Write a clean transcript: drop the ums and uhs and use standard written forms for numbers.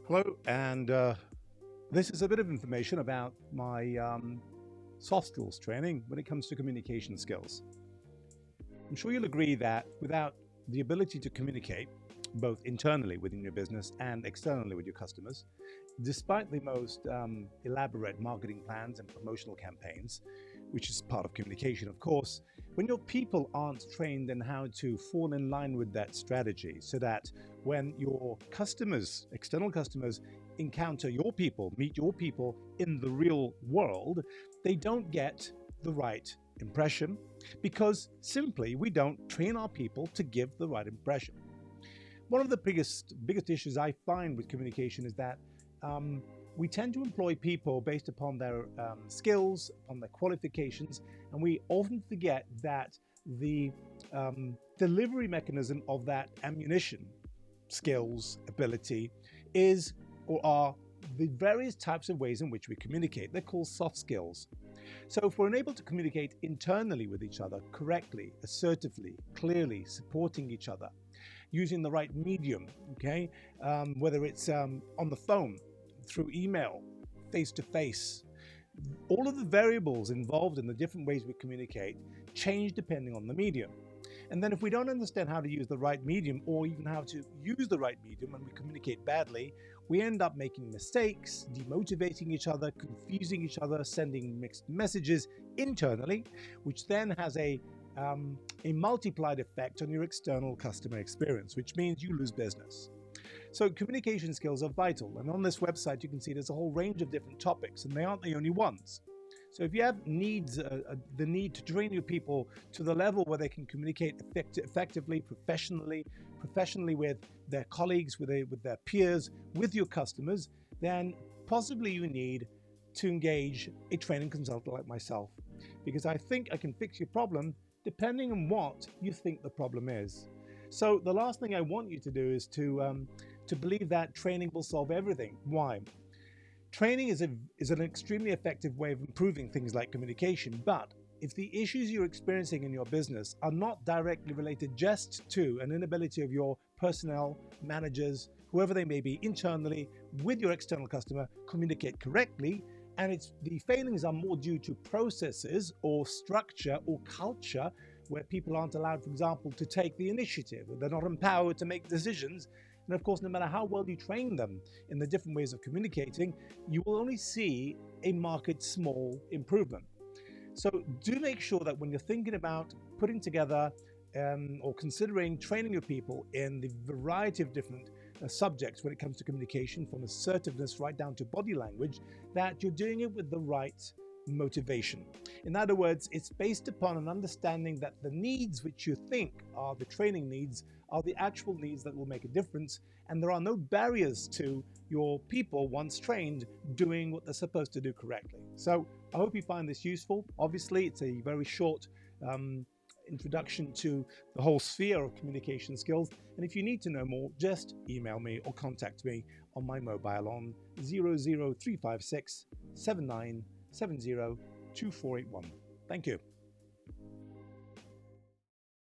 Hello, and this is a bit of information about my soft skills training when it comes to communication skills. I'm sure you'll agree that without the ability to communicate, both internally within your business and externally with your customers, despite the most elaborate marketing plans and promotional campaigns, which is part of communication, of course, when your people aren't trained in how to fall in line with that strategy, so that when your customers, external customers, encounter your people, meet your people in the real world, they don't get the right impression because simply we don't train our people to give the right impression. One of the biggest issues I find with communication is that we tend to employ people based upon their skills, upon their qualifications, and we often forget that the delivery mechanism of that ammunition, skills, ability, is or are the various types of ways in which we communicate. They're called soft skills. So if we're unable to communicate internally with each other correctly, assertively, clearly, supporting each other, using the right medium, okay, whether it's on the phone, through email, face to face, all of the variables involved in the different ways we communicate change depending on the medium. And then if we don't understand how to use the right medium or even how to use the right medium and we communicate badly, we end up making mistakes, demotivating each other, confusing each other, sending mixed messages internally, which then has a multiplied effect on your external customer experience, which means you lose business. So communication skills are vital. And on this website, you can see there's a whole range of different topics, and they aren't the only ones. So if you have the need to train your people to the level where they can communicate effectively, professionally with their colleagues, with their peers, with your customers, then possibly you need to engage a training consultant like myself, because I think I can fix your problem depending on what you think the problem is. So the last thing I want you to do is to believe that training will solve everything. Why? Training is an extremely effective way of improving things like communication, but if the issues you're experiencing in your business are not directly related just to an inability of your personnel, managers, whoever they may be internally with your external customer, communicate correctly, and the failings are more due to processes or structure or culture where people aren't allowed, for example, to take the initiative, or they're not empowered to make decisions. And of course, no matter how well you train them in the different ways of communicating, you will only see a marked small improvement. So do make sure that when you're thinking about putting together or considering training your people in the variety of different subjects when it comes to communication, from assertiveness right down to body language, that you're doing it with the right motivation. In other words, it's based upon an understanding that the needs which you think are the training needs are the actual needs that will make a difference, and there are no barriers to your people, once trained, doing what they're supposed to do correctly. So I hope you find this useful. Obviously, it's a very short introduction to the whole sphere of communication skills. And if you need to know more, just email me or contact me on my mobile on 00356 7970 2481. Thank you.